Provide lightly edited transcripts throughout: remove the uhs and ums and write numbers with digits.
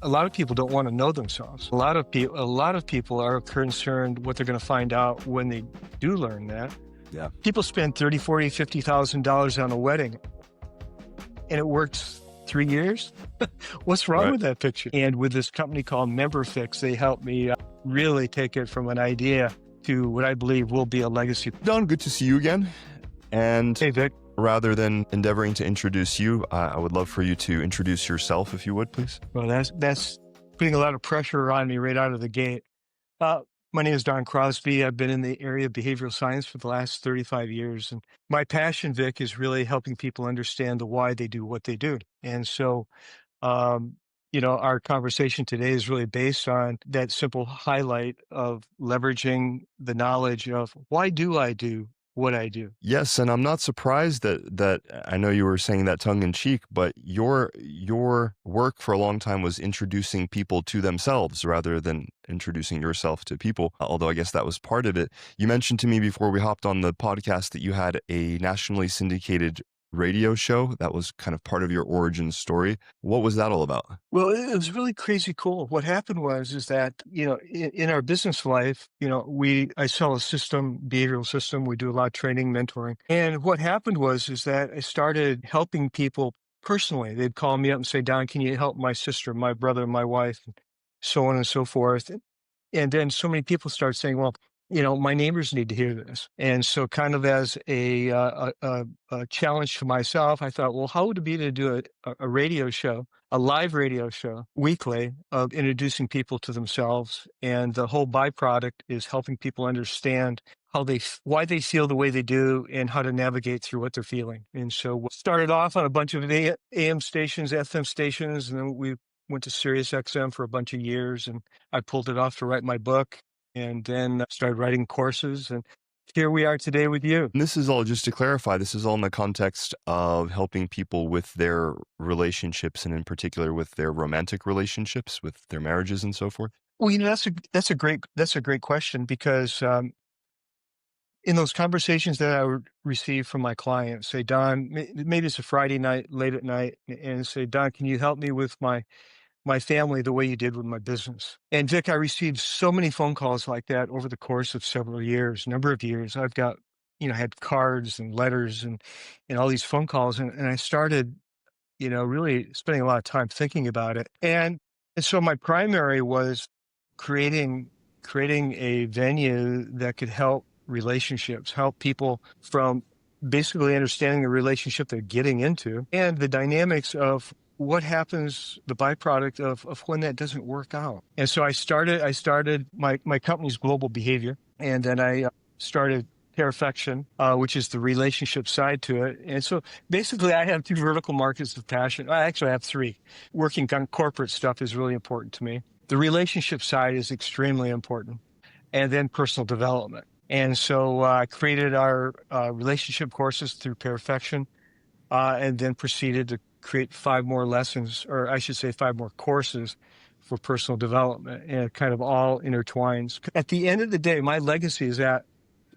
A lot of people don't want to know themselves. A lot of people are concerned what they're going to find out when they do learn that. Yeah. People spend $30, $40, $50,000 on a wedding, and it works 3 years. What's wrong Right. with that picture? And with this company called MemberFix, they helped me really take it from an idea to what I believe will be a legacy. Don, good to see you again. And Hey, Vic. rather than endeavoring to introduce you, I would love for you to introduce yourself, if you would, please. Well, that's putting a lot of pressure on me right out of the gate. Uh, my name is Don Crosby. I've been in the area of behavioral science for the last 35 years. And my passion, Vic, is really helping people understand the why they do what they do. And so, um, our conversation today is really based on that simple highlight of leveraging the knowledge of why do I do what I do? Yes, and I'm not surprised that I know you were saying that tongue in cheek, but your work for a long time was introducing people to themselves rather than introducing yourself to people, although I guess that was part of it. You mentioned to me before we hopped on the podcast that you had a nationally syndicated radio show that was kind of part of your origin story. What was that all about? Well, it was really crazy cool. What happened is that, in our business life, I sell a system, behavioral system. We do a lot of training, mentoring. And what happened is that I started helping people personally. They'd call me up and say, Don, can you help my sister, my brother, my wife, and so on and so forth. And then so many people start saying, well, my neighbors need to hear this. And so kind of as a challenge to myself, I thought, well, how would it be to do a radio show, a live radio show weekly of introducing people to themselves? And the whole byproduct is helping people understand why they feel the way they do and how to navigate through what they're feeling. And so we started off on a bunch of AM stations, FM stations, and then we went to Sirius XM for a bunch of years, and I pulled it off to write my book, and then started writing courses, and here we are today with you. And this is all, just to clarify, this is all in the context of helping people with their relationships, and in particular with their romantic relationships, with their marriages and so forth. Well, that's a great question, because in those conversations that I would receive from my clients, say, Don, maybe it's a Friday night, late at night, and say, Don, can you help me with my family the way you did with my business? And Vic, I received so many phone calls like that over the course of several years, number of years. I've got, had cards and letters and all these phone calls. And I started, really spending a lot of time thinking about it. And so my primary was creating a venue that could help relationships, help people from basically understanding the relationship they're getting into and the dynamics of what happens, the byproduct of when that doesn't work out. And so I started my company's Global Behavior, and then I started Pairfection, which is the relationship side to it. And so basically I have two vertical markets of passion. I actually have three. Working on corporate stuff is really important to me. The relationship side is extremely important, and then personal development. And so I created our relationship courses through Pairfection, and then proceeded to create 5 more lessons, or I should say 5 more courses for personal development, and it kind of all intertwines. At the end of the day, my legacy is that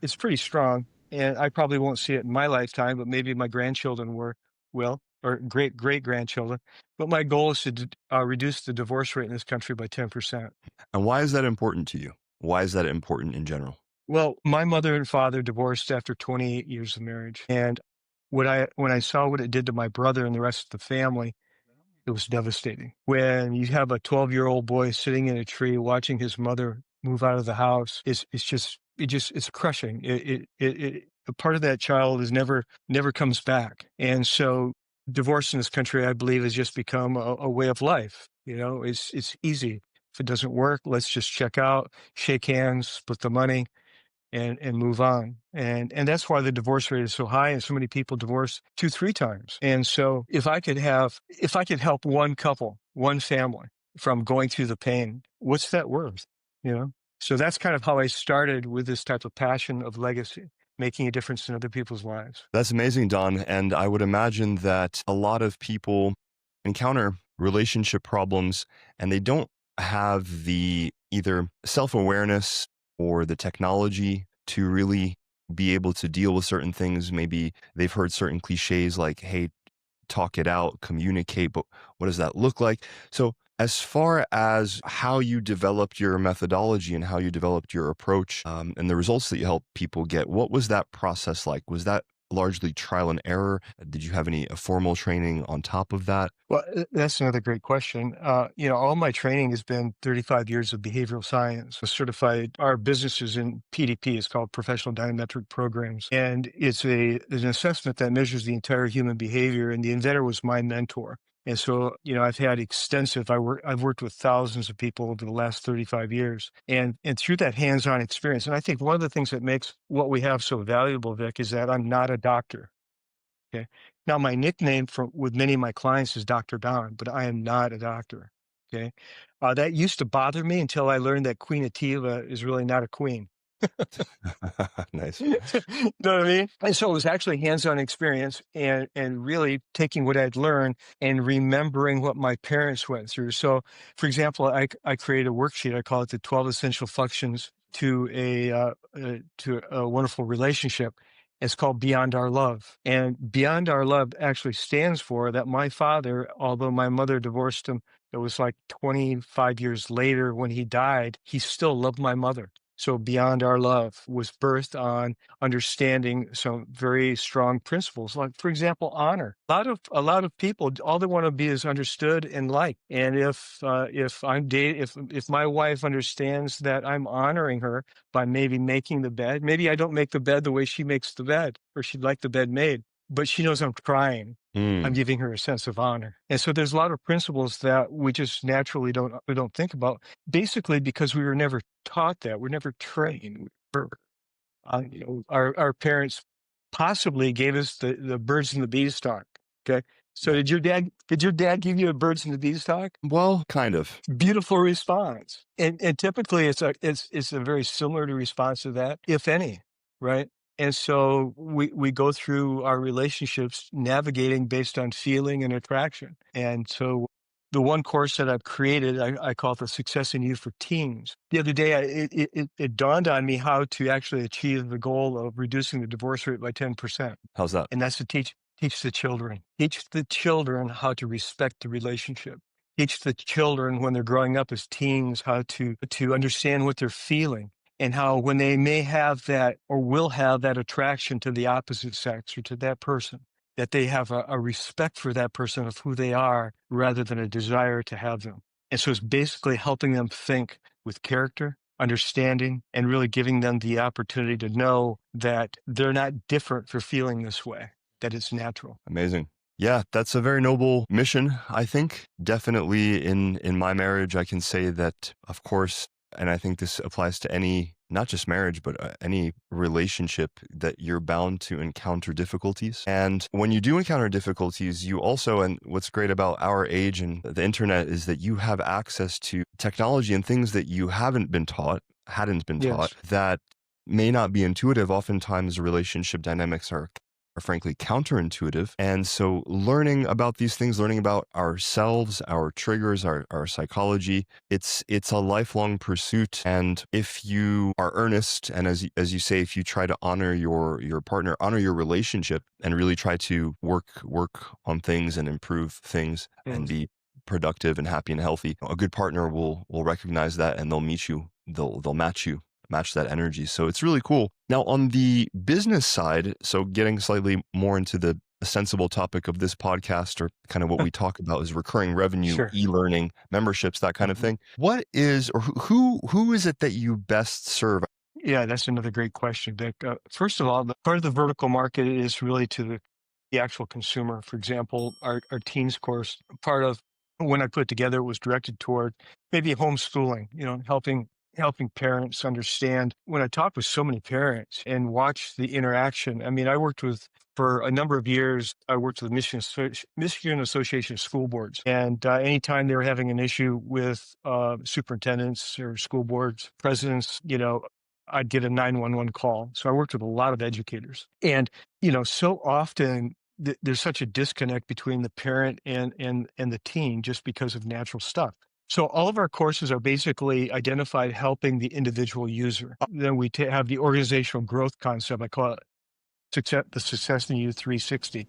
it's pretty strong, and I probably won't see it in my lifetime, but maybe my grandchildren will, or great-great-grandchildren. But my goal is to reduce the divorce rate in this country by 10%. And why is that important to you? Why is that important in general? Well, my mother and father divorced after 28 years of marriage, and when I saw what it did to my brother and the rest of the family, it was devastating. When you have a 12-year-old boy sitting in a tree watching his mother move out of the house, it's crushing. A part of that child is never comes back. And so divorce in this country, I believe, has just become a way of life. It's easy. If it doesn't work, let's just check out, shake hands, split the money, and move on. And that's why the divorce rate is so high, and so many people divorce 2-3 times. And so if I could help one couple, one family from going through the pain, what's that worth? So that's kind of how I started with this type of passion of legacy, making a difference in other people's lives. That's amazing, Don. And I would imagine that a lot of people encounter relationship problems and they don't have the either self-awareness or the technology to really be able to deal with certain things. Maybe they've heard certain cliches like, hey, talk it out, communicate, but what does that look like? So As far as how you developed your methodology and how you developed your approach, and the results that you help people get, what was that process like? Was that largely trial and error? Did you have any formal training on top of that? Well, that's another great question. All my training has been 35 years of behavioral science. I certified our businesses in PDP. It's called Professional Diametric Programs. And it's an assessment that measures the entire human behavior. And the inventor was my mentor. And so, I've had I've worked with thousands of people over the last 35 years. And through that hands-on experience, and I think one of the things that makes what we have so valuable, Vic, is that I'm not a doctor. Okay. Now, my nickname with many of my clients is Dr. Don, but I am not a doctor. Okay. That used to bother me until I learned that Queen Ativa is really not a queen. Nice. You know what I mean? And so it was actually hands-on experience and really taking what I'd learned and remembering what my parents went through. So, for example, I created a worksheet. I call it the 12 essential functions to a wonderful relationship. It's called Beyond Our Love. And Beyond Our Love actually stands for that my father, although my mother divorced him, it was like 25 years later when he died, he still loved my mother. So Beyond Our Love was birthed on understanding some very strong principles, like, for example, honor. A lot of people, all they want to be is understood and liked. And if my wife understands that I'm honoring her by maybe making the bed, maybe I don't make the bed the way she makes the bed, or she'd like the bed made, but she knows I'm trying. I'm Mm, giving her a sense of honor. And so there's a lot of principles that we just naturally don't think about, basically because we were never taught that. We're never trained. Our parents possibly gave us the birds and the beanstalk. Okay. So yeah. did your dad give you a birds and the beanstalk? Well, kind of. Beautiful response. And typically it's a very similar to response to that, if any, right? And so we go through our relationships navigating based on feeling and attraction. And so the one course that I've created, I call it the Success in You for Teens. The other day, it dawned on me how to actually achieve the goal of reducing the divorce rate by 10%. How's that? And that's to teach the children. Teach the children how to respect the relationship. Teach the children when they're growing up as teens how to understand what they're feeling, and how when they may have that or will have that attraction to the opposite sex or to that person, that they have a respect for that person of who they are rather than a desire to have them. And so it's basically helping them think with character, understanding, and really giving them the opportunity to know that they're not different for feeling this way, that it's natural. Amazing. Yeah, that's a very noble mission, I think. Definitely in my marriage, I can say that, of course, and I think this applies to any, not just marriage, but any relationship, that you're bound to encounter difficulties. And when you do encounter difficulties, you also, and what's great about our age and the internet is that you have access to technology and things that you hadn't been taught, Yes. that may not be intuitive. Oftentimes relationship dynamics are frankly counterintuitive. And so learning about these things, learning about ourselves, our triggers, our psychology, it's a lifelong pursuit. And if you are earnest, and as you say, if you try to honor your partner, honor your relationship, and really try to work on things and improve things and Yes. be productive and happy and healthy, a good partner will recognize that, and they'll meet you, they'll match that energy. So it's really cool. Now, on the business side, so getting slightly more into the sensible topic of this podcast, or kind of what we talk about, is recurring revenue, Sure. e-learning, memberships, that kind of Mhm. thing. What is, or who is it that you best serve? Yeah, that's another great question, Vic. First of all, the part of the vertical market is really to the actual consumer. For example, our teens course, part of when I put it together, it was directed toward maybe homeschooling, helping parents understand. When I talked with so many parents and watched the interaction, I mean, for a number of years, I worked with the Michigan Association of School Boards. And anytime they were having an issue with superintendents or school boards, presidents, I'd get a 911 call. So I worked with a lot of educators. And, so often there's such a disconnect between the parent and the teen just because of natural stuff. So all of our courses are basically identified helping the individual user. Then we have the organizational growth concept. I call it the Success in You 360,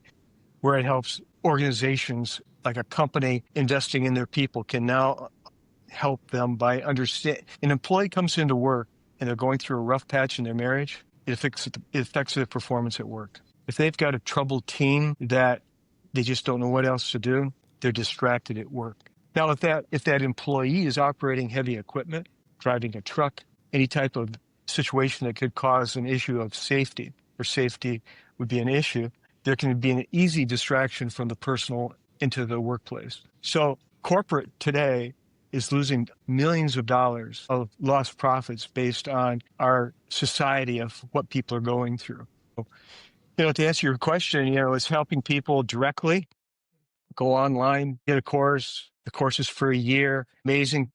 where it helps organizations like a company investing in their people can now help them by understand. An employee comes into work and they're going through a rough patch in their marriage, it affects their performance at work. If they've got a troubled team that they just don't know what else to do, they're distracted at work. Now, if that employee is operating heavy equipment, driving a truck, any type of situation that could cause an issue of safety, or safety would be an issue, there can be an easy distraction from the personal into the workplace. So corporate today is losing millions of dollars of lost profits based on our society of what people are going through. To answer your question, it's helping people directly go online, get a course. The course is for a year. Amazing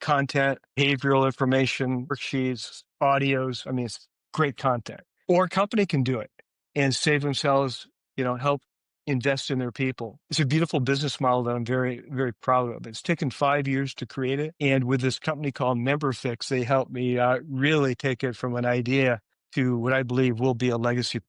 content, behavioral information, worksheets, audios. I mean, it's great content. Or a company can do it and save themselves, help invest in their people. It's a beautiful business model that I'm very, very proud of. It's taken 5 years to create it. And with this company called MemberFix, they helped me really take it from an idea to what I believe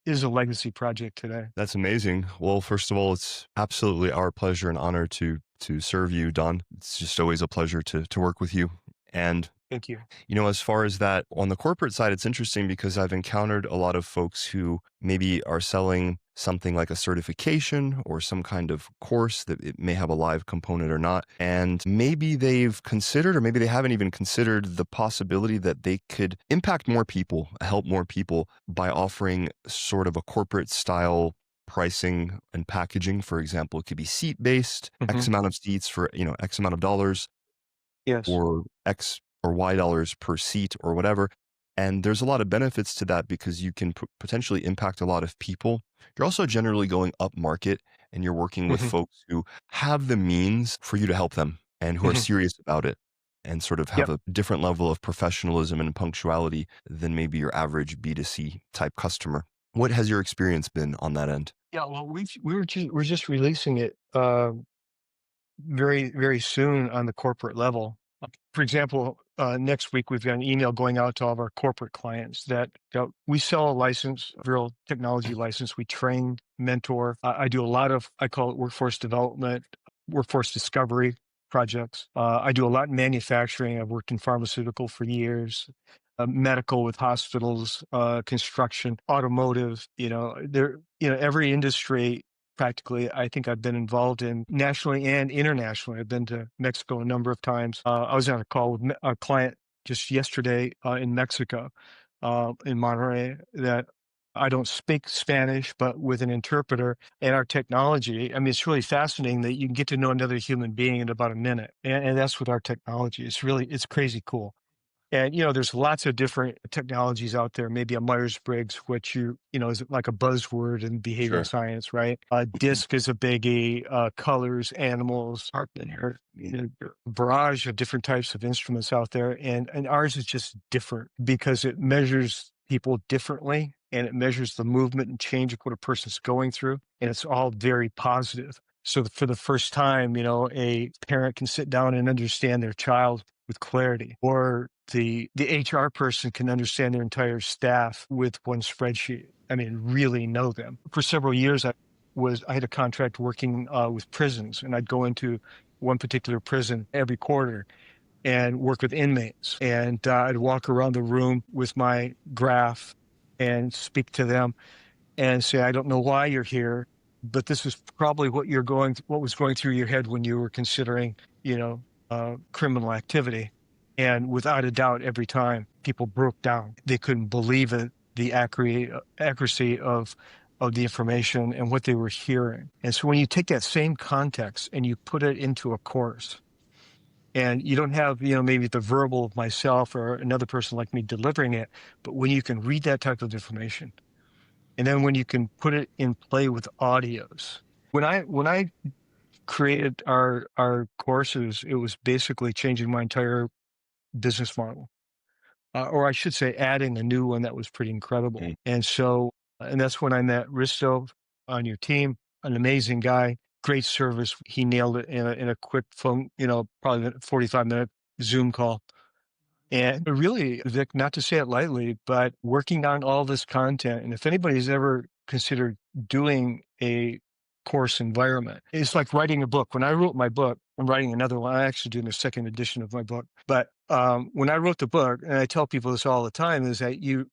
is a legacy project today. That's amazing. Well, first of all, it's absolutely our pleasure and honor to serve you, Don. It's just always a pleasure to work with you. And Thank you. as far as that on the corporate side, it's interesting because I've encountered a lot of folks who maybe are selling something like a certification or some kind of course that it may have a live component or not. And maybe they've considered, or maybe they haven't even considered the possibility that they could impact more people, help more people by offering sort of a corporate style pricing and packaging. For example, it could be seat based, X Hmm. amount of seats for, X amount of dollars, Yes. or X or Y dollars per seat or whatever. And there's a lot of benefits to that because you can potentially impact a lot of people. You're also generally going up market and you're working with Hmm. folks who have the means for you to help them and who are Hmm. serious about it and sort of have Yep. a different level of professionalism and punctuality than maybe your average B2C type customer. What has your experience been on that end? Yeah. Well, we're just releasing it very, very soon on the corporate level. For example, next week we've got an email going out to all of our corporate clients that we sell a license, a real technology license. We train, mentor. I do a lot of, I call it workforce development, workforce discovery projects. I do a lot in manufacturing. I've worked in pharmaceutical for years. Medical with hospitals, construction, automotive. Every industry practically, I think I've been involved in nationally and internationally. I've been to Mexico a number of times. I was on a call with a client just yesterday in Mexico, in Monterrey, that I don't speak Spanish, but with an interpreter and our technology. I mean, it's really fascinating that you can get to know another human being in about a minute. And that's with our technology. It's crazy cool. And, there's lots of different technologies out there, maybe a Myers-Briggs, which is like a buzzword in behavioral Sure. science, right? DISC is a biggie, colors, animals, barrage of different types of instruments out there. And ours is just different because it measures people differently and it measures the movement and change of what a person's going through. And it's all very positive. So for the first time, a parent can sit down and understand their child with clarity, or the HR person can understand their entire staff with one spreadsheet. I mean, really know them. For several years, I had a contract working with prisons, and I'd go into one particular prison every quarter and work with inmates. And I'd walk around the room with my graph and speak to them and say, I don't know why you're here, but this is probably what was going through your head when you were considering, criminal activity. And without a doubt, every time people broke down, they couldn't believe it, the accuracy of the information and what they were hearing. And so when you take that same context and you put it into a course, and you don't have, maybe the verbal of myself or another person like me delivering it, but when you can read that type of information, and then when you can put it in play with audios. When I created our courses, it was basically changing my entire business model, or I should say, adding a new one that was pretty incredible. Mm. And that's when I met Risto on your team, an amazing guy, great service. He nailed it in a quick phone, probably a 45-minute Zoom call. And really, Vic, not to say it lightly, but working on all this content. And if anybody's ever considered doing a course environment. It's like writing a book. When I wrote my book, I'm writing another one. I'm actually doing a second edition of my book. But when I wrote the book, and I tell people this all the time, is that you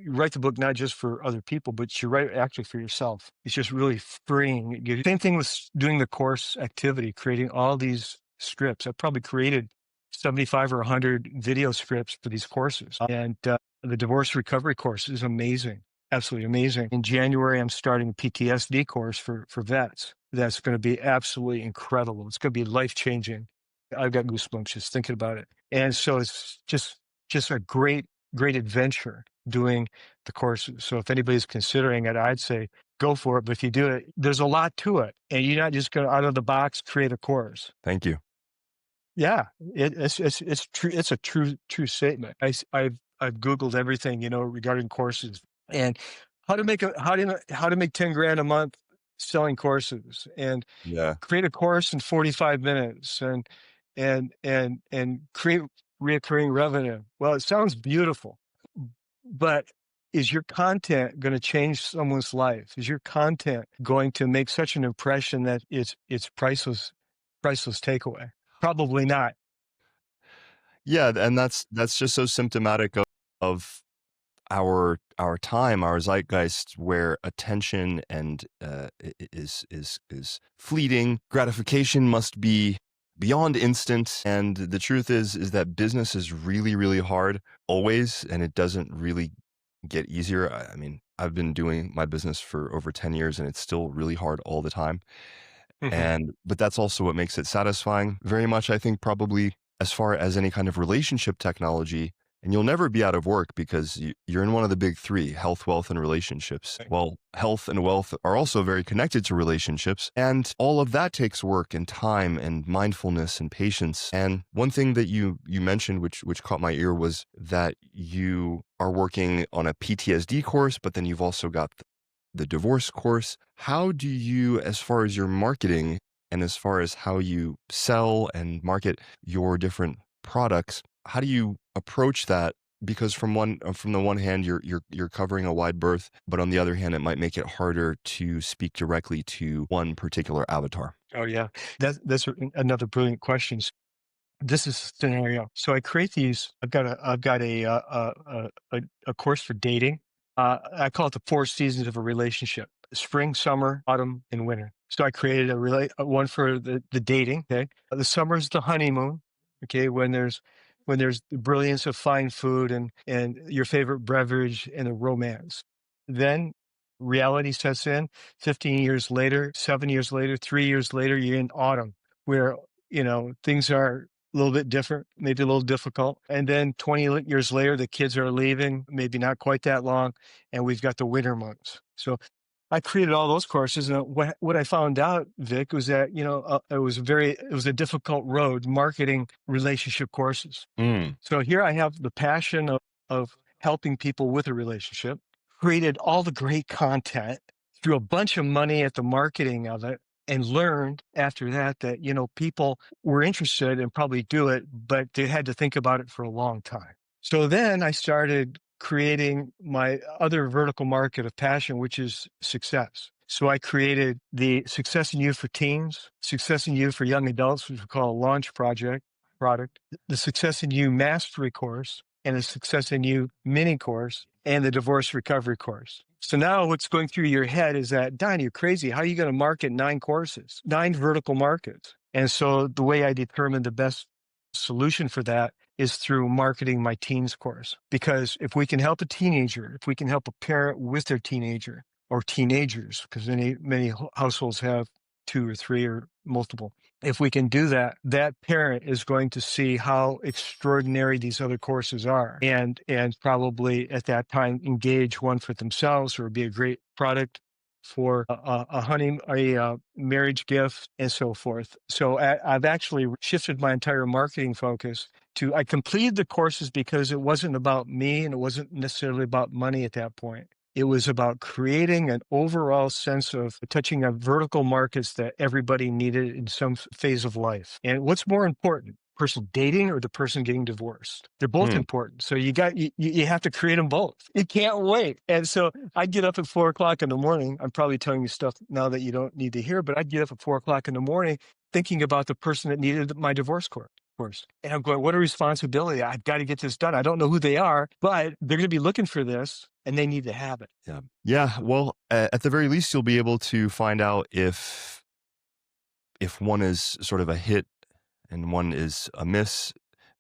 write the book not just for other people, but you write it actually for yourself. It's just really freeing. Same thing with doing the course activity, creating all these scripts. I've probably created 75 or 100 video scripts for these courses. And the divorce recovery course is amazing, absolutely amazing. In January, I'm starting a PTSD course for vets. That's going to be absolutely incredible. It's going to be life changing. I've got goosebumps just thinking about it. And so it's just a great adventure doing the courses. So if anybody's considering it, I'd say go for it. But if you do it, there's a lot to it, and you're not just going to out of the box create a course. Thank you. Yeah, it's true. It's a true statement. I've Googled everything, regarding courses and how to make 10 grand a month selling courses, and Yeah. create a course in 45 minutes, and create reoccurring revenue. Well, it sounds beautiful, but is your content going to change someone's life? Is your content going to make such an impression that it's priceless takeaway? Probably not. Yeah, and that's just so symptomatic of our time, our zeitgeist, where attention and is fleeting. Gratification must be beyond instant, and the truth is that business is really hard always, and it doesn't really get easier. I mean, I've been doing my business for over 10 years, and it's still really hard all the time. Mhm. But that's also what makes it satisfying. Very much, I think, probably as far as any kind of relationship technology, and you'll never be out of work because you're in one of the big three: health, wealth, and relationships. Right. Well, health and wealth are also very connected to relationships, and all of that takes work and time and mindfulness and patience. And one thing that you mentioned, which caught my ear, was that you are working on a PTSD course, but then you've also got the divorce course. How do you, as far as your marketing and as far as how you sell and market your different products, how do you approach that? Because from the one hand, you're covering a wide berth, but on the other hand, it might make it harder to speak directly to one particular avatar. Oh yeah, another brilliant question. This is a scenario. So I create these. I've got a course for dating. I call it the 4 seasons of a relationship: spring, summer, autumn, and winter. So I created one for the dating. Okay, the summer is the honeymoon. Okay, when there's the brilliance of fine food and your favorite beverage and the romance. Then reality sets in. 15 years later, 7 years later, 3 years later, you're in autumn, where things are a little bit different, maybe a little difficult. And then 20 years later, the kids are leaving, maybe not quite that long, and we've got the winter months. So I created all those courses, and what I found out, Vic, was that it was a difficult road marketing relationship courses. Mm. So here I have the passion of helping people with a relationship, created all the great content, threw a bunch of money at the marketing of it, and learned after that, people were interested and probably do it, but they had to think about it for a long time. So then I started creating my other vertical market of passion, which is success. So I created the Success in You for teens, Success in You for young adults, which we call a launch product, the Success in You mastery course, and the Success in You mini course, and the divorce recovery course. So now what's going through your head is that, Don, you're crazy. How are you going to market 9 courses, 9 vertical markets? And so the way I determined the best solution for that is through marketing my teens course. Because if we can help a teenager, if we can help a parent with their teenager or teenagers, because many households have 2 or 3 or multiple. If we can do that, that parent is going to see how extraordinary these other courses are, and probably at that time engage one for themselves, or be a great product for a marriage gift, and so forth. So I've actually shifted my entire marketing focus to, I completed the courses because it wasn't about me and it wasn't necessarily about money at that point. It was about creating an overall sense of touching on vertical markets that everybody needed in some phase of life. And what's more important, person dating or the person getting divorced. They're both Hmm. important. So you have to create them both. You can't wait. And so I'd get up at 4 o'clock in the morning. I'm probably telling you stuff now that you don't need to hear, but I'd get up at 4 o'clock in the morning thinking about the person that needed my divorce course. And I'm going, what a responsibility. I've got to get this done. I don't know who they are, but they're going to be looking for this and they need to have it. Yeah. Yeah. Well, at the very least, you'll be able to find out if one is sort of a hit and one is a miss,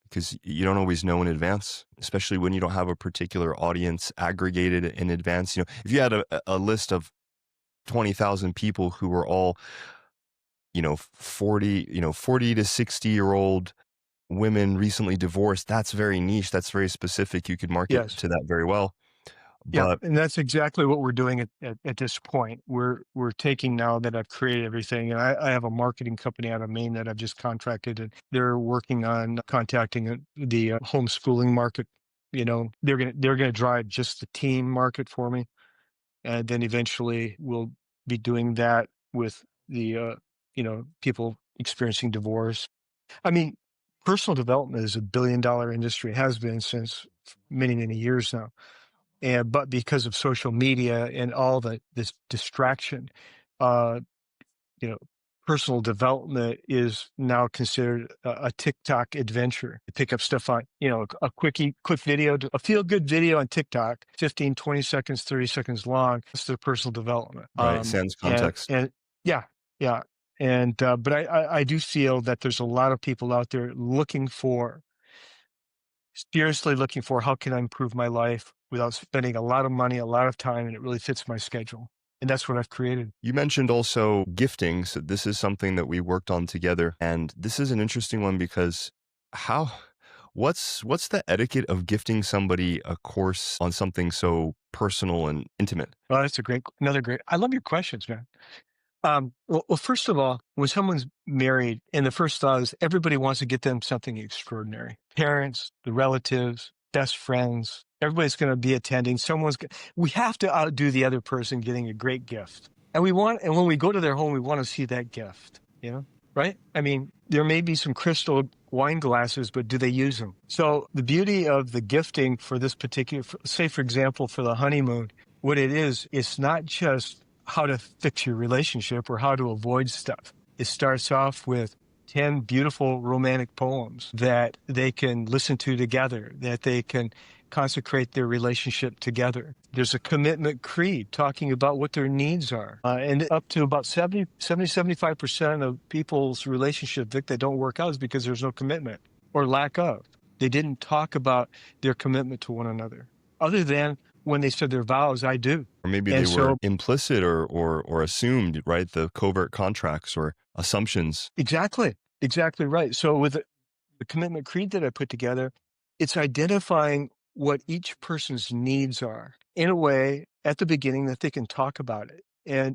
because you don't always know in advance, especially when you don't have a particular audience aggregated in advance. If you had a list of 20,000 people who were all, 40 to 60-year-old women recently divorced, that's very niche. That's very specific. You could market Yes. to that very well. Yeah, But and that's exactly what we're doing at this point. We're taking, now that I've created everything, and I have a marketing company out of Maine that I've just contracted, and they're working on contacting the homeschooling market. They're gonna drive just the teen market for me, and then eventually we'll be doing that with the people experiencing divorce. I mean, personal development is $1 billion industry, has been since many years now. But because of social media and all this distraction, uh, you know, personal development is now considered a TikTok adventure. You pick up stuff on, a quick video, a feel good video on TikTok, 15, 20 seconds, 30 seconds long. That's their personal development. right, sans And, context. and yeah, yeah. And, but I do feel that there's a lot of people out there seriously looking for, how can I improve my life without spending a lot of money, a lot of time, and it really fits my schedule. And that's what I've created. You mentioned also gifting. So this is something that we worked on together. And this is an interesting one because how what's the etiquette of gifting somebody a course on something so personal and intimate? Well, that's another great. I love your questions, man. Well, first of all, when someone's married, and the first thought is everybody wants to get them something extraordinary. Parents, the relatives, best friends, everybody's going to be attending. We have to outdo the other person getting a great gift. And when we go to their home, we want to see that gift, right? I mean, there may be some crystal wine glasses, but do they use them? So the beauty of the gifting for this particular, say, for example, for the honeymoon, what it is, it's not just how to fix your relationship or how to avoid stuff. It starts off with 10 beautiful romantic poems that they can listen to together, that they can consecrate their relationship together. There's a commitment creed talking about what their needs are. And up to about 75% of people's relationship, Vic, that don't work out is because there's no commitment or lack of. They didn't talk about their commitment to one another, other than when they said their vows, I do. Or maybe they And were so, implicit or assumed, right? The covert contracts or assumptions. exactly right. So with the commitment creed that I put together, it's identifying what each person's needs are in a way at the beginning that they can talk about it.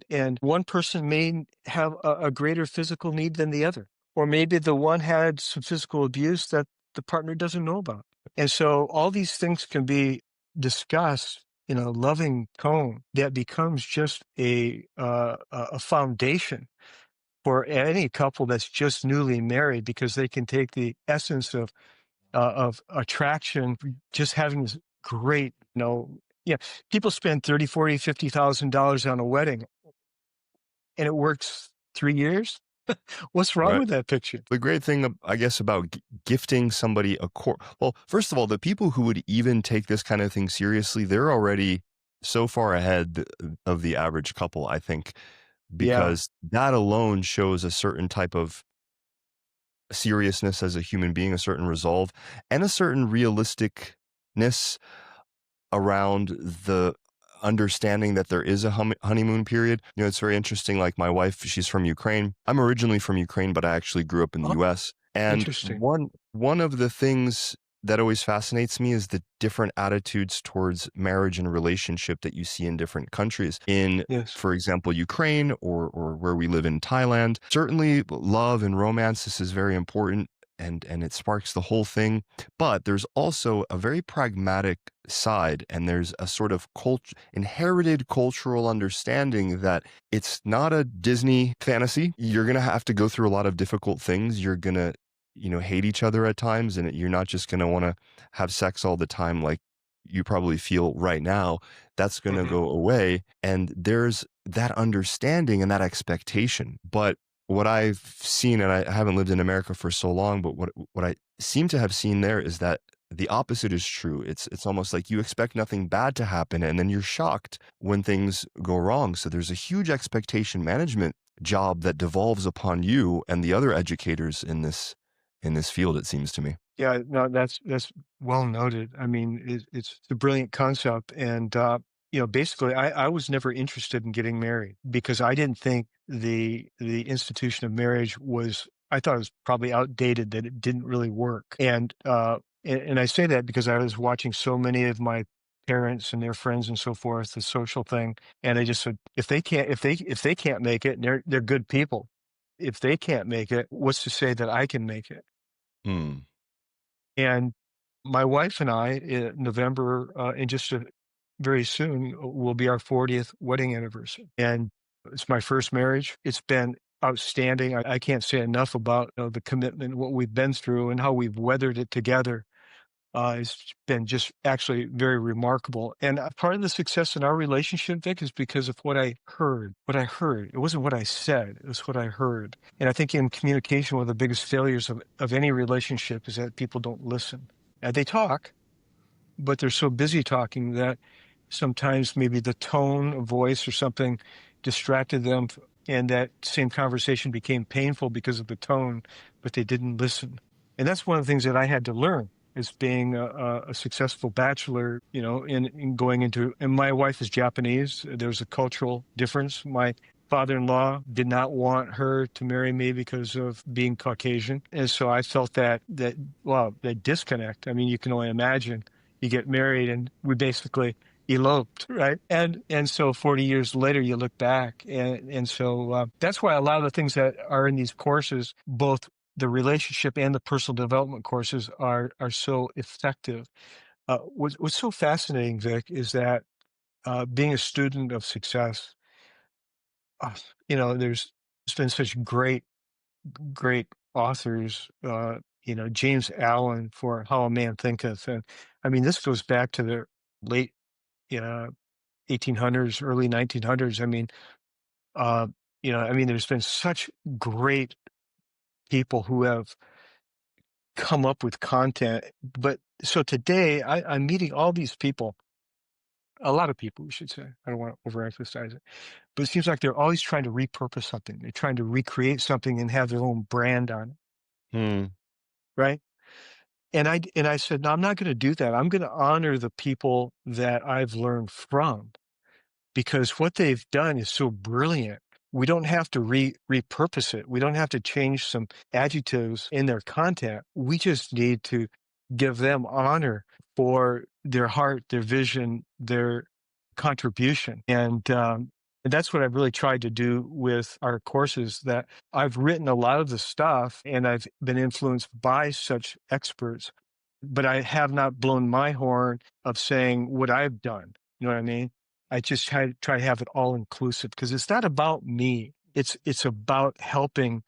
And one person may have a greater physical need than the other, or maybe the one had some physical abuse that the partner doesn't know about. And so all these things can be discussed in a loving tone that becomes just a foundation for any couple that's just newly married, because they can take the essence of attraction, just having this great, yeah, people spend 30, 40, $50,000 on a wedding and it works 3 years. What's wrong Right. with that picture? The great thing, I guess, about gifting somebody a course. Well, first of all, the people who would even take this kind of thing seriously, they're already so far ahead of the average couple, I think, Yeah. because that alone shows a certain type of seriousness as a human being, a certain resolve, and a certain realisticness around the understanding that there is a honeymoon period. It's very interesting. Like my wife, she's from Ukraine. I'm originally from Ukraine, but I actually grew up in the Oh, US. And interesting. one of the things that always fascinates me is the different attitudes towards marriage and relationship that you see in different countries. In, Yes. for example, Ukraine or where we live in Thailand, certainly love and romance, this is very important. And it sparks the whole thing. But there's also a very pragmatic side, and there's a sort of inherited cultural understanding that it's not a Disney fantasy. You're going to have to go through a lot of difficult things. You're going to hate each other at times, and you're not just going to want to have sex all the time like you probably feel right now. That's going to Mhm. go away, and there's that understanding and that expectation. But what I've seen, and I haven't lived in America for so long, but what I seem to have seen there is that the opposite is true. It's almost like you expect nothing bad to happen, and then you're shocked when things go wrong. So there's a huge expectation management job that devolves upon you and the other educators in this field, it seems to me. Yeah, no, that's well noted. I mean, it's a brilliant concept, and basically, I was never interested in getting married because I didn't think the institution of marriage was. I thought it was probably outdated, that it didn't really work, and I say that because I was watching so many of my parents and their friends and so forth, the social thing, and I just said, if they can't make it, and they're good people. If they can't make it, what's to say that I can make it? Hmm. And my wife and I, in November, and just very soon, will be our 40th wedding anniversary. And it's my first marriage. It's been outstanding. I can't say enough about the commitment, what we've been through, and how we've weathered it together. It's been just actually very remarkable. And part of the success in our relationship, Vic, is because of what I heard. What I heard. It wasn't what I said, it was what I heard. And I think in communication, one of the biggest failures of any relationship is that people don't listen. And they talk, but they're so busy talking that sometimes maybe the tone of voice or something distracted them, and that same conversation became painful because of the tone, but they didn't listen. And that's one of the things that I had to learn as being a successful bachelor, in going into, and my wife is Japanese. There's a cultural difference. My father-in-law did not want her to marry me because of being Caucasian. And so I felt that disconnect. I mean, you can only imagine. You get married and we basically eloped, right? And so 40 years later, you look back, and so that's why a lot of the things that are in these courses, both the relationship and the personal development courses, are so effective. What's so fascinating, Vic, is that being a student of success, uh, there's been such great authors. James Allen for How a Man Thinketh, and I mean this goes back to the late uh, 1800s, early 1900s. There's been such great people who have come up with content. But so today, I'm meeting all these people, a lot of people, we should say. I don't want to overemphasize it, but it seems like they're always trying to repurpose something. They're trying to recreate something and have their own brand on it, Hmm. right? And I said, no, I'm not going to do that. I'm going to honor the people that I've learned from, because what they've done is so brilliant. We don't have to repurpose it. We don't have to change some adjectives in their content. We just need to give them honor for their heart, their vision, their contribution. And that's what I've really tried to do with our courses, that I've written a lot of the stuff and I've been influenced by such experts, but I have not blown my horn of saying what I've done. You know what I mean? I just try to have it all inclusive, because it's not about me. It's about helping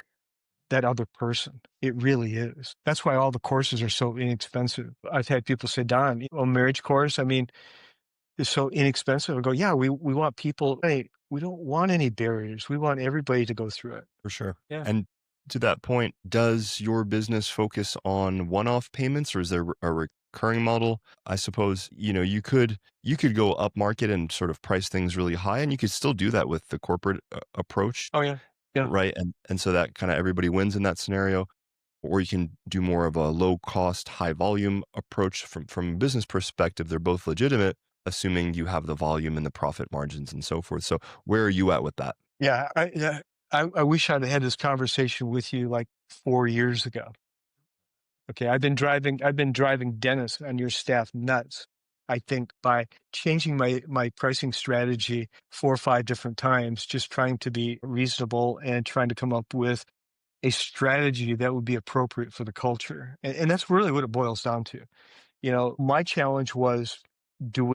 that other person. It really is. That's why all the courses are so inexpensive. I've had people say, Don, a marriage course, I mean, is so inexpensive. I go, yeah, we want people, hey, we don't want any barriers. We want everybody to go through it. For sure. Yeah. And to that point, does your business focus on one-off payments, or is there a recurring model? I suppose, you could go upmarket and sort of price things really high, and you could still do that with the corporate approach, Oh, yeah. Yeah. right? And so that kind of everybody wins in that scenario. Or you can do more of a low cost, high volume approach from a business perspective. They're both legitimate, assuming you have the volume and the profit margins and so forth. So where are you at with that? Yeah. I wish I'd had this conversation with you like 4 years ago. Okay, I've been driving Dennis and your staff nuts. I think by changing my pricing strategy 4 or 5 different times, just trying to be reasonable and trying to come up with a strategy that would be appropriate for the culture. And that's really what it boils down to. My challenge was, do we,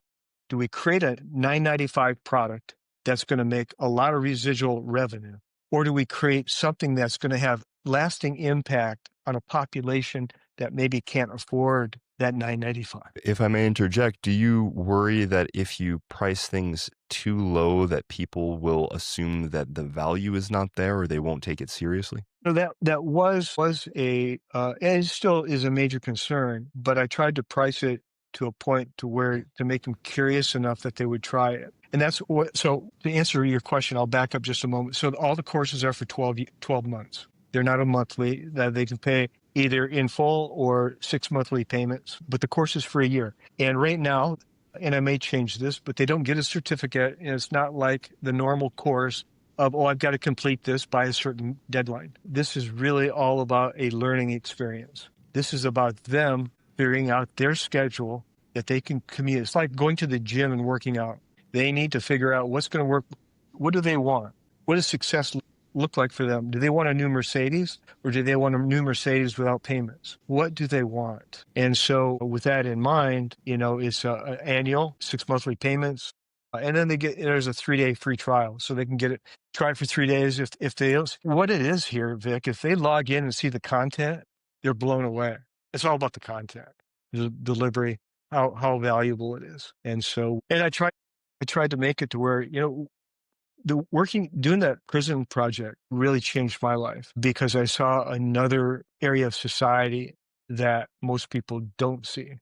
do we create a 995 product that's going to make a lot of residual revenue, or do we create something that's going to have lasting impact on a population that maybe can't afford that $9.95. If I may interject, do you worry that if you price things too low that people will assume that the value is not there or they won't take it seriously? So that was a and it still is a major concern, but I tried to price it to a point to where to make them curious enough that they would try it. And that's what, so to answer your question, I'll back up just a moment. So all the courses are for 12 months. They're not a monthly, that they can pay either in full or 6 monthly payments, but the course is for a year. And right now, and I may change this, but they don't get a certificate. And it's not like the normal course of, oh, I've got to complete this by a certain deadline. This is really all about a learning experience. This is about them figuring out their schedule that they can commute. It's like going to the gym and working out. They need to figure out what's going to work. What do they want? What does success look like for them? Do they want a new Mercedes, or do they want a new Mercedes without payments? What do they want? And so with that in mind, it's annual 6 monthly payments. And then there's a 3-day free trial. So they can try it for 3 days. If they, what it is here, Vic, if they log in and see the content, they're blown away. It's all about the content, the delivery, how valuable it is. And so, and I tried to make it to where, doing that prison project really changed my life, because I saw another area of society that most people don't see.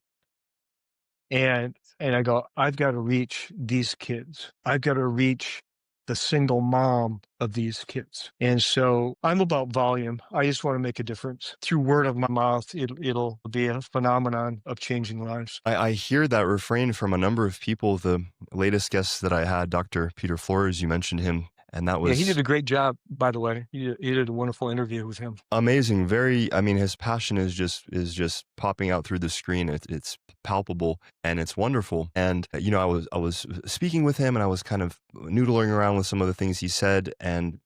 And I go, I've got to reach these kids. I've got to reach the single mom of these kids. And so I'm about volume. I just want to make a difference. Through word of my mouth, it'll be a phenomenon of changing lives. I hear that refrain from a number of people. The latest guest that I had, Dr. Peter Flores, you mentioned him, and that Yeah, he did was a great job, by the way. He did a wonderful interview with him. amazing. I mean, his passion is just popping out through the screen. It's palpable and it's wonderful. And I was speaking with him, and I was kind of noodling around with some of the things he said, and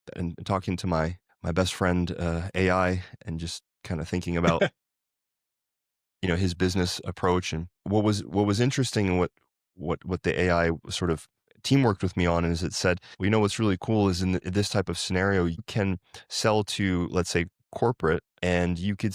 talking to my best friend AI, and just kind of thinking about his business approach. And what was interesting, and what the AI sort of teamworked with me on, is it said, well, what's really cool is in this type of scenario, you can sell to, let's say, corporate, and you could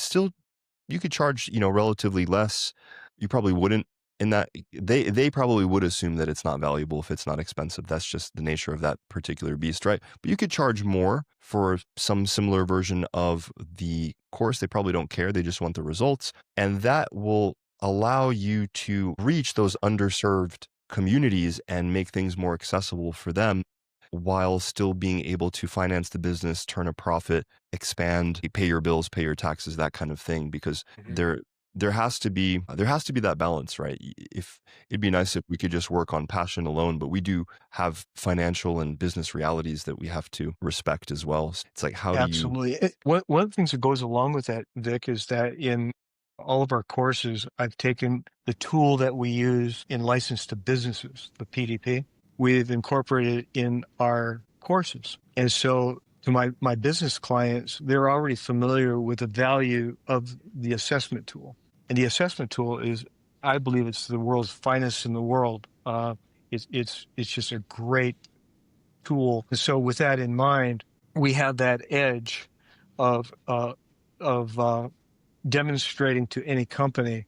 charge, relatively less. You probably wouldn't, in that they probably would assume that it's not valuable if it's not expensive. That's just the nature of that particular beast, right? But you could charge more for some similar version of the course. They probably don't care. They just want the results. And that will allow you to reach those underserved communities and make things more accessible for them, while still being able to finance the business, turn a profit, expand, pay your bills, pay your taxes, that kind of thing. Because there has to be that balance, right? If it'd be nice if we could just work on passion alone, but we do have financial and business realities that we have to respect as well. It's like, how do you? Absolutely. One of the things that goes along with that, Vic, is that in all of our courses, I've taken the tool that we use in License to Businesses, the PDP, we've incorporated it in our courses. And so to my business clients, they're already familiar with the value of the assessment tool. And the assessment tool is, I believe it's the world's finest in the world. It's just a great tool. And so with that in mind, we have that edge of demonstrating to any company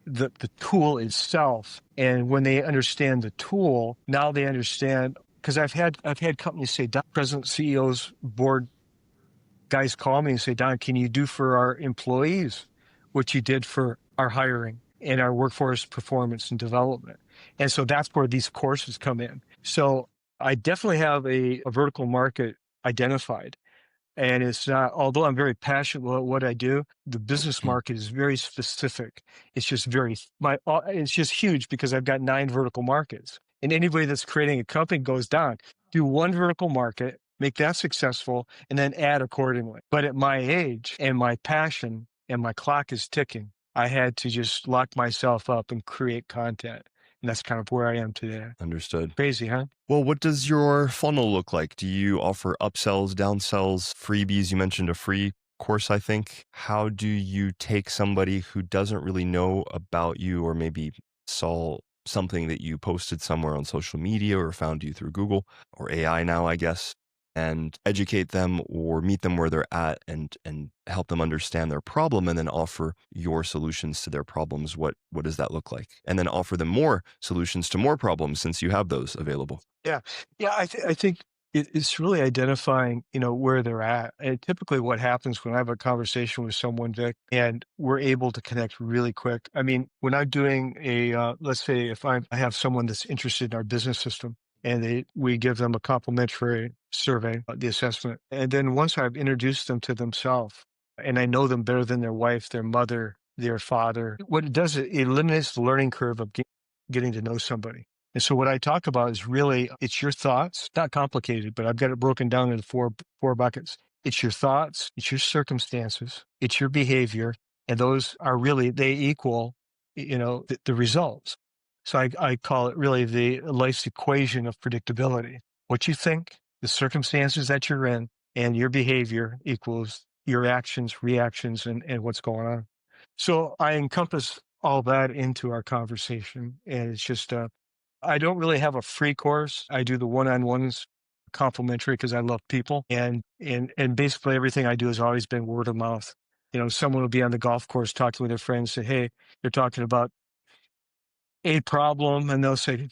the tool itself. And when they understand the tool, now they understand, because I've had companies say, Don, president, CEOs, board guys call me and say, Don, can you do for our employees what you did for our hiring and our workforce performance and development? And so that's where these courses come in. So I definitely have a vertical market identified. And it's not, although I'm very passionate about what I do, the business market is very specific. It's just it's just huge, because I've got 9 vertical markets. And anybody that's creating a company goes down, do one vertical market, make that successful, and then add accordingly. But at my age and my passion and my clock is ticking, I had to just lock myself up and create content. And that's kind of where I am today. Understood. Crazy, huh? Well, what does your funnel look like? Do you offer upsells, downsells, freebies? You mentioned a free course, I think. How do you take somebody who doesn't really know about you, or maybe saw something that you posted somewhere on social media or found you through Google or AI now, I guess? and educate them or meet them where they're at and help them understand their problem and then offer your solutions to their problems. What does that look like? And then offer them more solutions to more problems since you have those available. Yeah. Yeah, I think it's really identifying, where they're at. And typically what happens when I have a conversation with someone, Vic, and we're able to connect really quick. I mean, when I'm doing let's say if I have someone that's interested in our business system and we give them a complimentary survey, the assessment. And then once I've introduced them to themselves and I know them better than their wife, their mother, their father, what it does, it eliminates the learning curve of getting to know somebody. And so what I talk about is really, it's your thoughts, not complicated, but I've got it broken down into four buckets. It's your thoughts, it's your circumstances, it's your behavior, and those are really, they equal, the results. So I call it really the life's equation of predictability. What you think, the circumstances that you're in, and your behavior equals your actions, reactions, and what's going on. So I encompass all that into our conversation, and it's just I don't really have a free course. I do the one-on-ones complimentary because I love people, and basically everything I do has always been word of mouth. Someone will be on the golf course talking with their friends, say, "Hey, they're talking about a problem," and they'll say,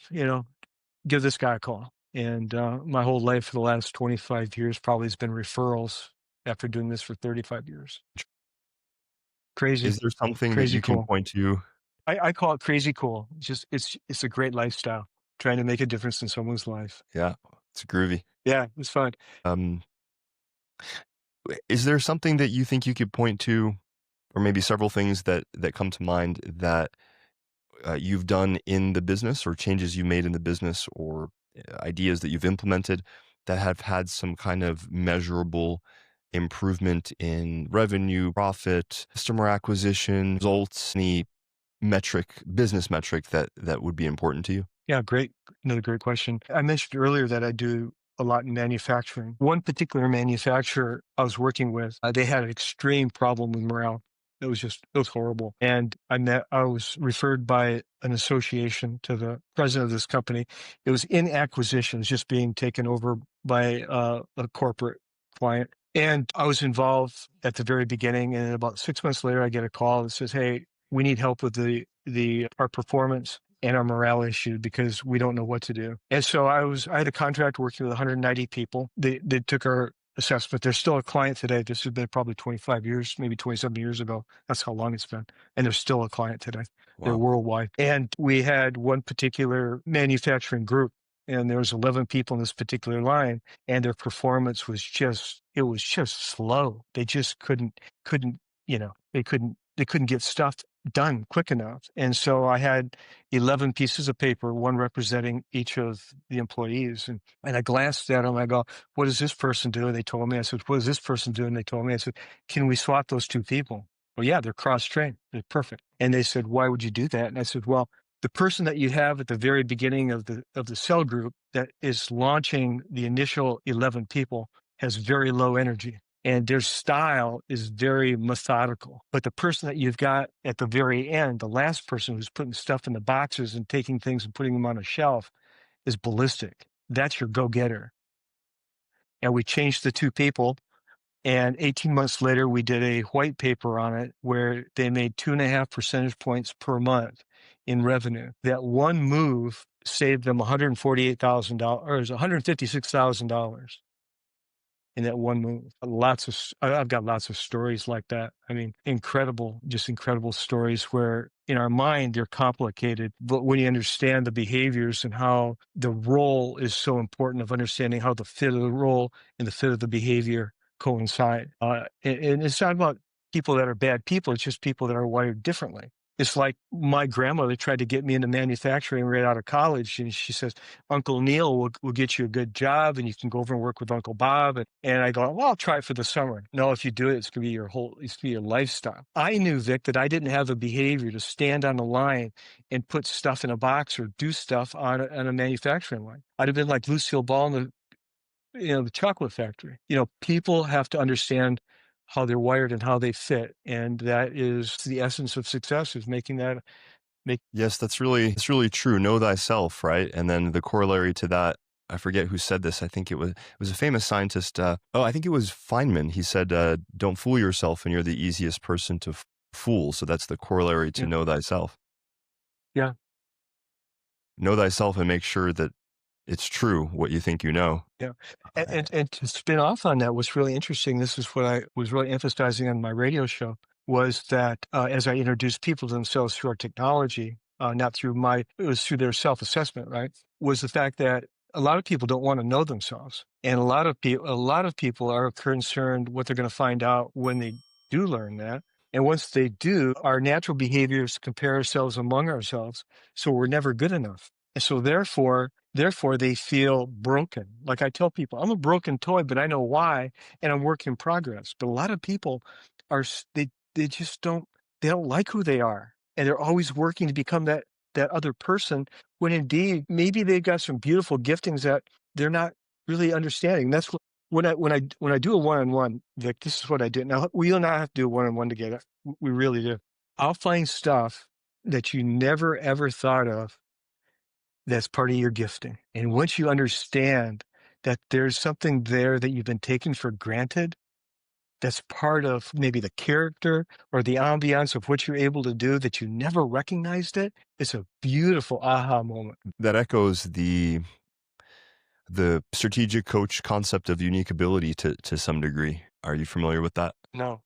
"Give this guy a call." And my whole life for the last 25 years probably has been referrals after doing this for 35 years. Crazy, Is there something that crazy you can cool. point to? I call it crazy cool. It's a great lifestyle, trying to make a difference in someone's life. Yeah, it's groovy. Yeah, it's fun. Um, is there something that you think you could point to, or maybe several things that come to mind that you've done in the business, or changes you made in the business, or ideas that you've implemented that have had some kind of measurable improvement in revenue, profit, customer acquisition, results, any business metric that would be important to you? Yeah, great. Another great question. I mentioned earlier that I do a lot in manufacturing. One particular manufacturer I was working with, they had an extreme problem with morale. It was horrible. And I was referred by an association to the president of this company. It was in acquisitions, just being taken over by a corporate client. And I was involved at the very beginning. And about 6 months later, I get a call that says, "Hey, we need help with our performance and our morale issue because we don't know what to do." And so I had a contract working with 190 people. They took our assessment. They're still a client today. This has been probably 25 years, maybe 27 years ago. That's how long it's been. And they're still a client today. They're Wow. worldwide. And we had one particular manufacturing group, and there was 11 people in this particular line, and their performance was it was just slow. They just couldn't, they couldn't get stuff done quick enough. And so I had 11 pieces of paper, one representing each of the employees. And I glanced at them. I go, "What does this person do?" And they told me. I said, "What does this person do?" And they told me. I said, "Can we swap those two people?" "Well, yeah, they're cross-trained. They're perfect." And they said, "Why would you do that?" And I said, "Well, the person that you have at the very beginning of the cell group that is launching the initial 11 people has very low energy, and their style is very methodical. But the person that you've got at the very end, the last person who's putting stuff in the boxes and taking things and putting them on a shelf, is ballistic. That's your go-getter." And we changed the two people. And 18 months later, we did a white paper on it where they made 2.5 percentage points per month in revenue. That one move saved them $148,000 or $156,000 in that one move. I've got lots of stories like that. I mean, just incredible stories where in our mind they're complicated, but when you understand the behaviors and how the role is so important of understanding how the fit of the role and the fit of the behavior coincide. And it's not about people that are bad people. It's just people that are wired differently. It's like my grandmother tried to get me into manufacturing right out of college. And she says, "Uncle Neil will get you a good job and you can go over and work with Uncle Bob." And I go, "Well, I'll try it for the summer." "No, if you do it, it's going to be it's going to be your lifestyle." I knew, Vic, that I didn't have the behavior to stand on the line and put stuff in a box or do stuff on a manufacturing line. I'd have been like Lucille Ball in the chocolate factory. People have to understand how they're wired and how they fit. And that is the essence of success, is making that make. Yes, that's really true. Know thyself, right? And then the corollary to that, I forget who said this. I think it was a famous scientist. I think it was Feynman. He said, "Don't fool yourself, and you're the easiest person to fool." So that's the corollary to Yeah. know thyself. Yeah. Know thyself and make sure that it's true what you think you know. Yeah. And, Uh, and to spin off on that, what's really interesting, this is what I was really emphasizing on my radio show, was that as I introduced people to themselves through our technology, not through it was through their self-assessment, right? Was the fact that a lot of people don't want to know themselves. And a lot of people are concerned what they're going to find out when they do learn that. And once they do, our natural behavior is to compare ourselves among ourselves. So we're never good enough. And so therefore they feel broken. Like I tell people, I'm a broken toy, but I know why, and I'm work in progress. But a lot of people they just they don't like who they are, and they're always working to become that other person. When indeed maybe they've got some beautiful giftings that they're not really understanding. That's what when I do a one-on-one, Vic, this is what I do. Now we and I have to do a one-on-one together. We really do. I'll find stuff that you never ever thought of that's part of your gifting. And once you understand that there's something there that you've been taking for granted, that's part of maybe the character or the ambiance of what you're able to do that you never recognized it, it's a beautiful aha moment. that echoes the strategic coach concept of unique ability to some degree. Are you familiar with that? No,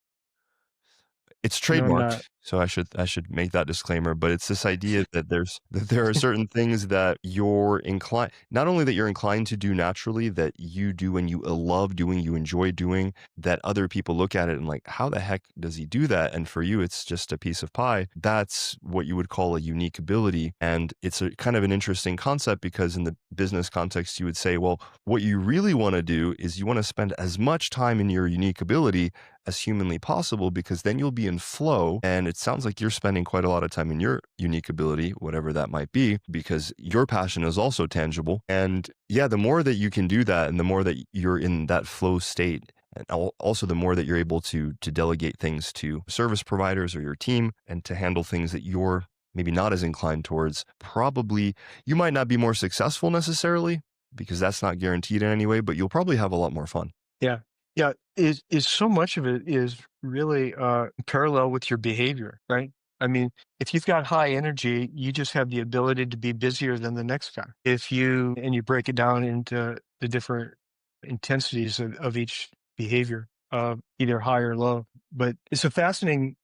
It's no, I'm not. trademarked, so I should make that disclaimer, but it's this idea that there are certain things that you're inclined, not only that you're inclined to do naturally, that you do and you love doing, you enjoy doing, that other people look at it and like, how the heck does he do that? And for you, it's just a piece of pie. That's what you would call a unique ability. And it's a kind of an interesting concept because in the business context, you would say, well, what you really want to do is you want to spend as much time in your unique ability as humanly possible, because then you'll be in flow. And it sounds like you're spending quite a lot of time in your unique ability, whatever that might be, because your passion is also tangible. And yeah, the more that you can do that and the more that you're in that flow state, and also the more that you're able to delegate things to service providers or your team and to handle things that you're maybe not as inclined towards, probably you might not be more successful necessarily, because that's not guaranteed in any way, but you'll probably have a lot more fun. Yeah. Yeah. Is so much of it is really parallel with your behavior, right? I mean, if you've got high energy, you just have the ability to be busier than the next guy. If you break it down into the different intensities of each behavior, either high or low. But it's a fascinating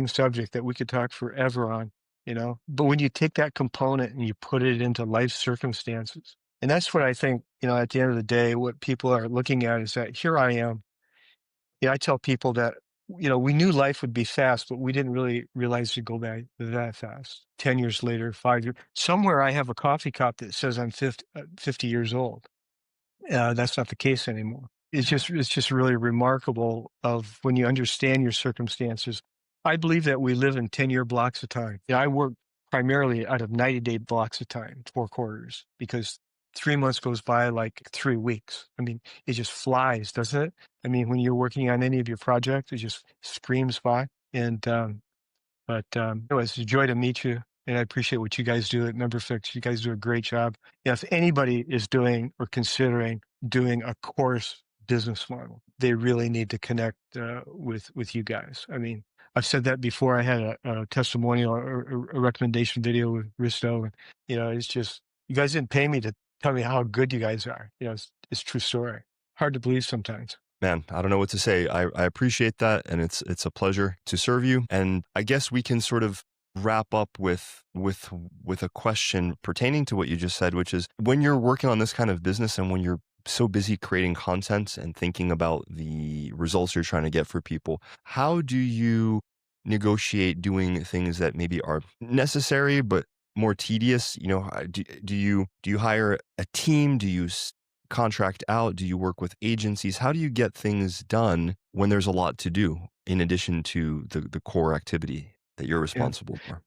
subject that we could talk forever on, you know. But when you take that component and you put it into life circumstances, and that's what I think, you know, at the end of the day, what people are looking at is that here I am. Yeah, I tell people that, you know, we knew life would be fast, but we didn't really realize it'd go by that fast. 10 years later, 5 years. Somewhere I have a coffee cup that says I'm 50 years old. That's not the case anymore. It's just really remarkable of when you understand your circumstances. I believe that we live in 10-year blocks of time. Yeah, I work primarily out of 90-day blocks of time, 4 quarters, because 3 months goes by like 3 weeks. I mean, it just flies, doesn't it? I mean, when you're working on any of your projects, it just screams by. Anyways, it's a joy to meet you, and I appreciate what you guys do at MemberFix. You guys do a great job. Yeah, if anybody is doing or considering doing a course business model, they really need to connect with you guys. I mean, I've said that before. I had a testimonial or a recommendation video with Risto, and you know, it's just you guys didn't pay me to tell me how good you guys are. You know, it's a true story. Hard to believe sometimes. Man, I don't know what to say. I appreciate that, and it's a pleasure to serve you. And I guess we can sort of wrap up with a question pertaining to what you just said, which is when you're working on this kind of business and when you're so busy creating content and thinking about the results you're trying to get for people, how do you negotiate doing things that maybe are necessary but more tedious? You know, do you hire a team? Do you contract out? Do you work with agencies? How do you get things done when there's a lot to do in addition to the core activity that you're Yeah. responsible for?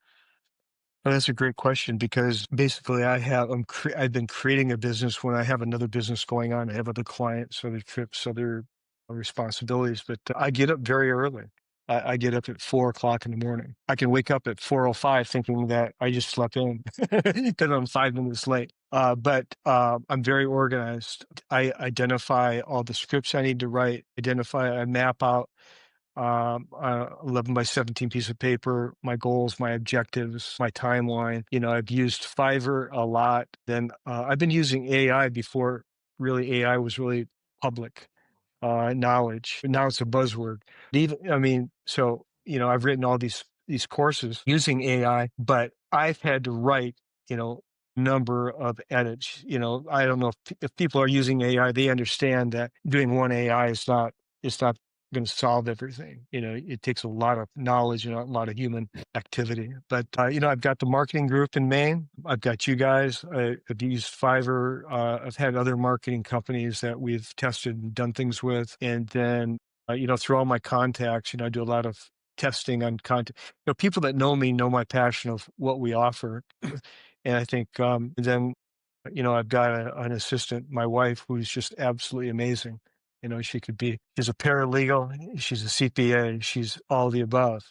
Oh, that's a great question because basically I've been creating a business when I have another business going on. I have other clients, other trips, other responsibilities, but I get up very early. I get up at 4 o'clock in the morning. I can wake up at 4:05 thinking that I just slept in because I'm 5 minutes late. But I'm very organized. I identify all the scripts I need to write, I map out 11 by 17 piece of paper, my goals, my objectives, my timeline. I've used Fiverr a lot. Then I've been using AI before really AI was really public knowledge. But now it's a buzzword. I've written all these courses using AI, but I've had to write, you know, number of edits. I don't know if people are using AI, they understand that doing one AI is not it's not going to solve everything. It takes a lot of knowledge and a lot of human activity. But I've got the marketing group in Maine. I've got you guys. I've used Fiverr. I've had other marketing companies that we've tested and done things with. And then, through all my contacts, I do a lot of testing on content. People that know me know my passion of what we offer. And I think then, I've got an assistant, my wife, who's just absolutely amazing. She's a paralegal, she's a CPA, she's all the above,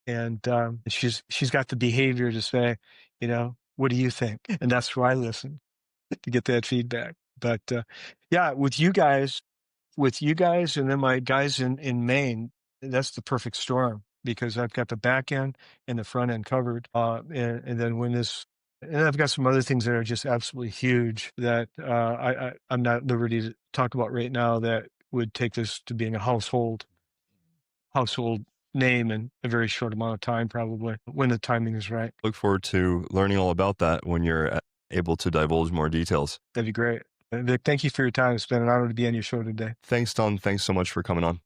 and she's got the behavior to say, what do you think? And that's where I listen to get that feedback. But yeah, with you guys and then my guys in Maine, that's the perfect storm because I've got the back end and the front end covered. And then and I've got some other things that are just absolutely huge that I'm not at liberty to talk about right now that would take this to being a household name in a very short amount of time, probably when the timing is right. Look forward to learning all about that when you're able to divulge more details. That'd be great. Vic, thank you for your time. It's been an honor to be on your show today. Thanks, Don. Thanks so much for coming on.